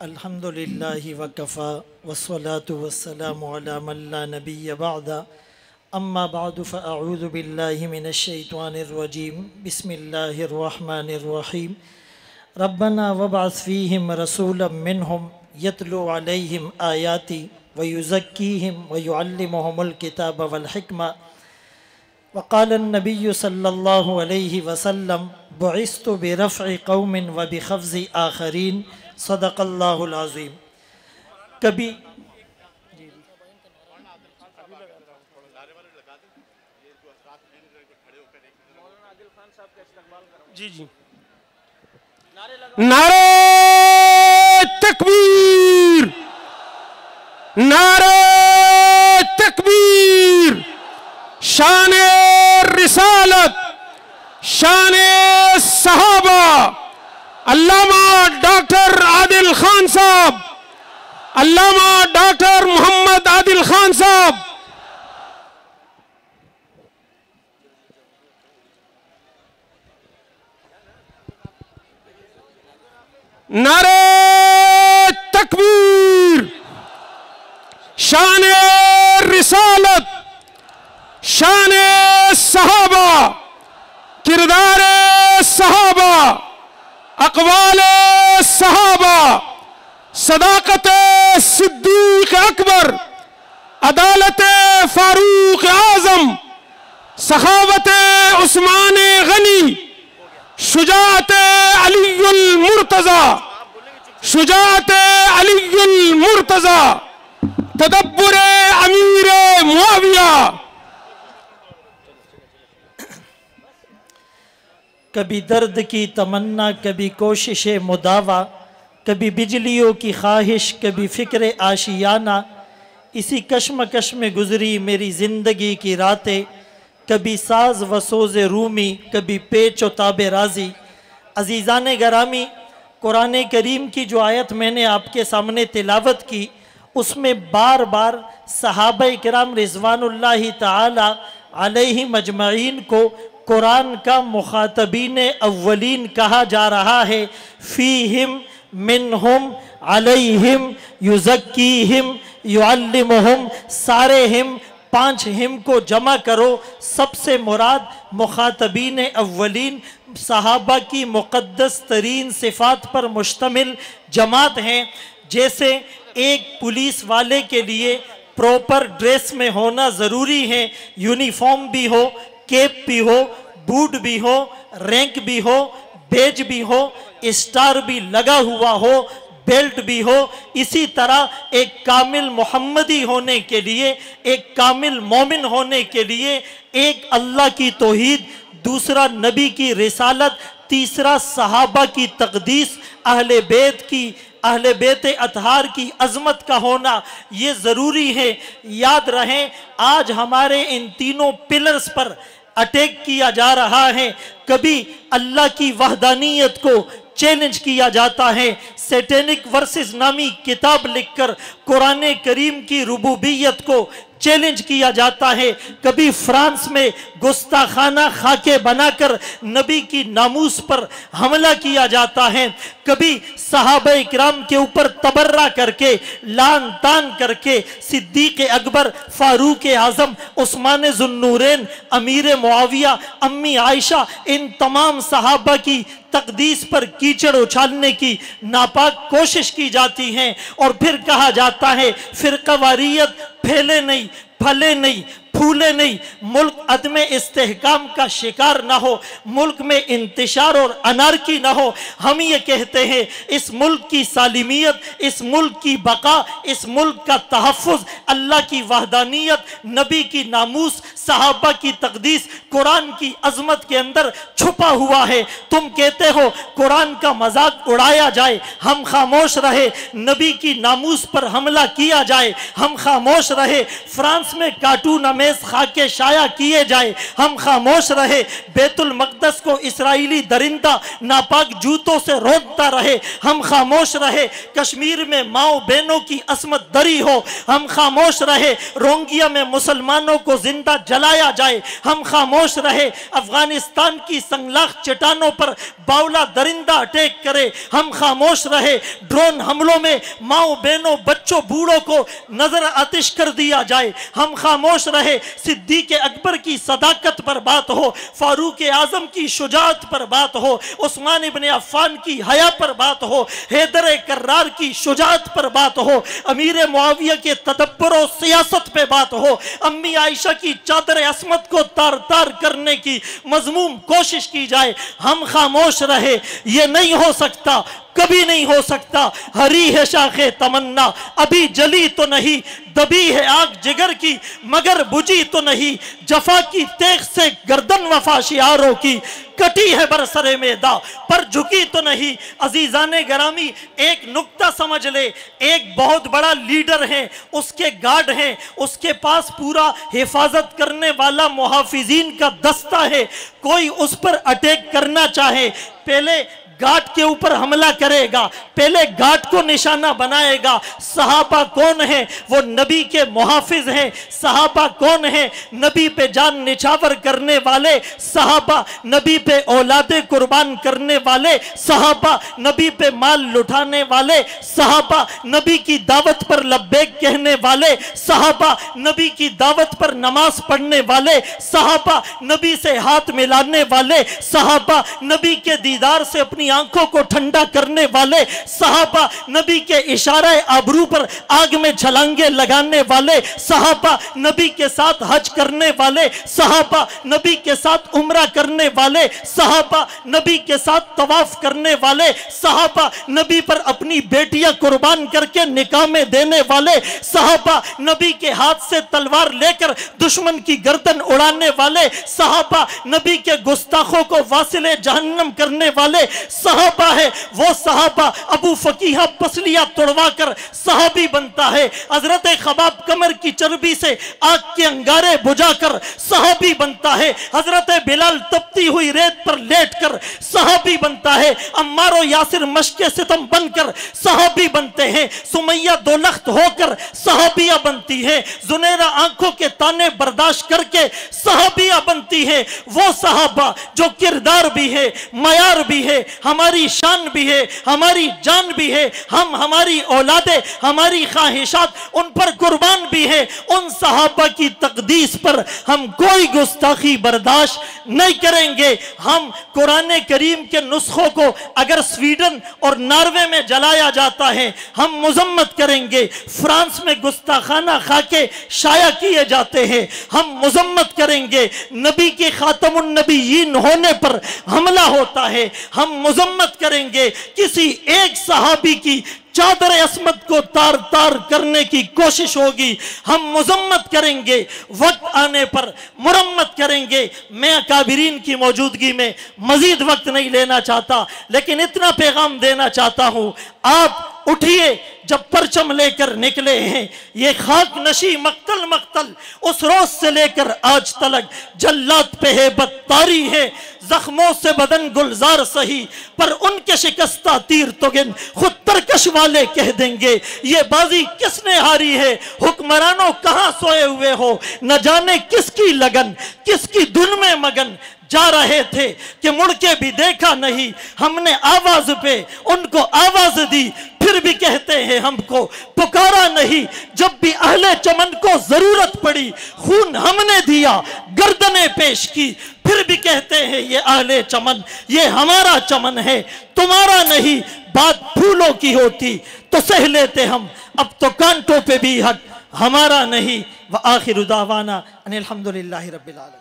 अल्हम्दुलिल्लाहि वकफ़ा वस्सलातु वस्सलामु अला मन ला नबिय्य बअदा अम्मा बअदु फ़अऊज़ु बिल्लाहि मिनश्शैतानिर रजीम बिस्मिल्लाहिर रहमानिर रहीम रब्बना वबअस फ़ीहिम रसूलन मिनहुम यतलू अलैहिम आयाति व युज़क्कीहिम व युअल्लिमुहुमुल किताब वल हिक्मा वक़ाल नबिय्यु सल्लल्लाहु अलैहि वसल्लम बुइस्तु बिरफ़इ क़ौमिन व बिख़फ़्ज़ि आख़रीन सदक़ल्लाहुल अज़ीम। कभी जी जी नारे तकबीर, नारे तकबीर, शाने रिसालत, शाने सहाबा, अल्लामा डॉक्टर आदिल खान साहब, अल्लामा डॉक्टर मोहम्मद आदिल खान साहब। नारे तकबीर, शाने रिसालत, शाने सहाबा, किरदारे सहाबा, अक़वाले सहाबा, सदाकत सिद्दीक़ अकबर, अदालत फारूक आज़म, सखावत उस्मान गनी, शुजाअत अलीयुल मुर्तज़ा, शुजाअत अलीयुल मुर्तज़ा, तदब्बुर अमीर मुआविया। कभी दर्द की तमन्ना, कभी कोशिश मुदावा, कभी बिजलियों की ख्वाहिश, कभी फ़िक्र आशियाना। इसी कश्मकश में गुज़री मेरी ज़िंदगी की रातें, कभी साज व सोज़ रूमी, कभी पेच व ताबे राज़ी। अज़ीज़ान गरामी, कुरान करीम की जो आयत मैंने आपके सामने तिलावत की, उसमें बार बार सहाबा किराम रिज़वानुल्लाहि ताला अलैहिम अजमईन को कुरान का मुखातबीन अव्वलीन कहा जा रहा है। फ़ीहिम मिनहुम अलैहिम युज़क्कीहिम युअल्लिमुहुम। सारे हिम, 5 हिम को जमा करो। सबसे मुराद मुखातबीन अव्वलीन सहाबा की मुक़द्दस तरीन सिफ़ात पर मुश्तमिल जमात हैं। जैसे एक पुलिस वाले के लिए प्रॉपर ड्रेस में होना ज़रूरी है, यूनिफॉर्म भी हो, कैप भी हो, बूट भी हो, रैंक भी हो, बेज भी हो, स्टार भी लगा हुआ हो, बेल्ट भी हो। इसी तरह एक कामिल मोहम्मदी होने के लिए, एक कामिल मोमिन होने के लिए, एक अल्लाह की तौहीद, दूसरा नबी की रिसालत, तीसरा सहाबा की तक़दीस, अहले बैत की, अहले बैत अतहार की अज़मत का होना ये ज़रूरी है। याद रहे, आज हमारे इन तीनों पिलर्स पर अटैक किया जा रहा है। कभी अल्लाह की वहदानियत को चैलेंज किया जाता है, सैटेनिक वर्सेस नामी किताब लिखकर कुरान करीम की रुबूबियत को चैलेंज किया जाता है। कभी फ्रांस में गुस्ताखाना खाके बनाकर नबी की नामूस पर हमला किया जाता है। कभी सहाबा इकराम के ऊपर तबर्रा करके, लान तान करके सिद्दीक़ अकबर, फारूक आज़म, उस्मान ज़ुन्नूरैन, अमीर मुआविया, अम्मी आयशा, इन तमाम सहाबा की तकदीस पर कीचड़ उछालने की नापाक कोशिश की जाती है। और फिर कहा जाता है फ़िरक़ावारियत फैले नहीं, फले नहीं, फूले नहीं, मुल्क अदमे इस्तेहकाम का शिकार ना हो, मुल्क में इंतशार और अनारकी ना हो। हम ये कहते हैं इस मुल्क की सालिमियत, इस मुल्क की बका, इस मुल्क का तहफ़्फ़ुज़ अल्लाह की वहदानियत, नबी की नामूस, सहाबा की तक़दीस, कुरान की अज़मत के अंदर छुपा हुआ है। तुम कहते हो कुरान का मजाक उड़ाया जाए, हम खामोश रहे। नबी की नामूस पर हमला किया जाए, हम खामोश रहे। फ्रांस में कार्टून अंगेज खाके शाया किए जाए, हम खामोश रहे। बैतुल मक़दस को इसराइली दरिंदा नापाक जूतों से रोकता रहे, हम खामोश रहे। कश्मीर में माओ बहनों की असमत दरी हो, हम खामोश रहे। रोंगिया में मुसलमानों को जिंदा जलाया जाए, हम खामोश रहे। अफगानिस्तान की संगलाख चट्टानों पर बावला दरिंदा अटैक करे, हम खामोश रहे। ड्रोन हमलों में माओ बहनों बच्चों बूढ़ों को नजर आतिश कर दिया जाए, हम खामोश रहे। सिद्दीक़ अकबर की सदाकत पर बात हो, फारूक आजम की शुजाअत पर बात हो, उस्मान इब्ने अफ़्फ़ान की हया पर बात हो, हैदर कर्रार की शुजाअत पर बात हो, अमीर मुआविया के तदब्बर और सियासत पे बात हो, अम्मी आयशा की चादर असमत को तार तार करने की मजमूम कोशिश की जाए, हम खामोश रहे। ये नहीं हो सकता, कभी नहीं हो सकता। हरी है शाखे तमन्ना, अभी जली तो नहीं, दबी है आग जिगर की मगर बुझी तो नहीं। जफा की तेग से गर्दन वफा शियारों की, कटी है बरसरे मैदा पर झुकी तो नहीं। अजीजाने गरामी, एक नुक्ता समझ ले, एक बहुत बड़ा लीडर है, उसके गार्ड हैं, उसके पास पूरा हिफाजत करने वाला मुहाफिजीन का दस्ता है। कोई उस पर अटैक करना चाहे, पहले गार्ड के ऊपर हमला करेगा, पहले गार्ड को निशाना बनाएगा। सहाबा कौन है? वो नबी के मुहाफिज हैं। सहाबा कौन है? नबी पे जान निछावर करने वाले सहाबा, नबी पे औलादे कुर्बान करने वाले सहाबा, नबी पे माल लुटाने वाले सहाबा, नबी की दावत पर लब्बैक कहने वाले सहाबा, नबी की दावत पर नमाज पढ़ने वाले सहाबा, नबी से हाथ मिलाने वाले सहाबा, नबी के दीदार से अपनी आंखों को ठंडा करने वाले सहाबा, नबी के इशारे आबरू पर आग में छलांगे लगाने वाले सहाबा, नबी के साथ हज करने वाले सहाबा, नबी के साथ उम्रा करने वाले सहाबा, नबी के साथ तवाफ करने वाले सहाबा, नबी पर अपनी बेटियां कुर्बान करके निकाह में देने वाले सहाबा, नबी के हाथ से तलवार लेकर दुश्मन की गर्दन उड़ाने वाले सहाबा, नबी के गुस्ताखों को वासिले जहन्नम करने वाले सहाबा है। वो सहाबा अबू फकीहा पसलियां तोड़वा कर सहाबी बनता है। हजरत खबाब कमर की चर्बी से आग के अंगारे बुझाकर सहाबी बनता है। हजरत बिलाल तपती हुई रेत पर लेटकर सहाबी बनता है। अम्मार और यासिर मशके सितम बनकर सहाबी बनते हैं। सुमैया दोलख्त होकर सहाबिया बनती है। जुनैरा आंखों के ताने बर्दाश्त करके सहाबिया बनती है। वो सहाबा जो किरदार भी है, मयार भी है, हमारी शान भी है, हमारी जान भी है। हम हमारी औलादे, हमारी ख्वाहिशात उन पर कुर्बान भी है। उन सहाबा की तकदीस पर हम कोई गुस्ताखी बर्दाश्त नहीं करेंगे। हम कुरान करीम के नुस्खों को अगर स्वीडन और नॉर्वे में जलाया जाता है, हम मुजम्मत करेंगे। फ्रांस में गुस्ताखाना खाके शाया किए जाते हैं, हम मुजम्मत करेंगे। नबी के खातमुन नबीयीन होने पर हमला होता है, हम मुजम्मत करेंगे। किसी एक सहाबी की चादर असमत को तार तार करने की कोशिश होगी, हम मुजम्मत करेंगे। वक्त आने पर मुरम्मत करेंगे। मैं अकाबिरीन की मौजूदगी में मजीद वक्त नहीं लेना चाहता, लेकिन इतना पैगाम देना चाहता हूं, आप उठिए। जब परचम लेकर निकले हैं, ये खाक नशी मक्तल मक्तल उस रोज से लेकर आज तलक जल्लात पे है बत्तारी है। जख्मों से बदन गुलजार सही, पर उनके शिकस्ता तीर तो गिन खुद तरकश वाले कह देंगे। ये बाजी किसने हारी है? हुक्मरानों कहां सोए हुए हो? न जाने किसकी लगन, किसकी धुन में मगन जा रहे थे कि मुड़ के भी देखा नहीं। हमने आवाज पे उनको आवाज दी, फिर भी कहते हैं हमको पुकारा नहीं। जब भी अहले चमन को जरूरत पड़ी, खून हमने दिया, गर्दनें पेश की, फिर भी कहते हैं ये अहले चमन, ये हमारा चमन है, तुम्हारा नहीं। बात फूलों की होती तो सह लेते हम, अब तो कांटों पे भी हक हमारा नहीं। व आखिर दावाना अनिल हम्दुलिल्लाहि रब्बिल आलमीन।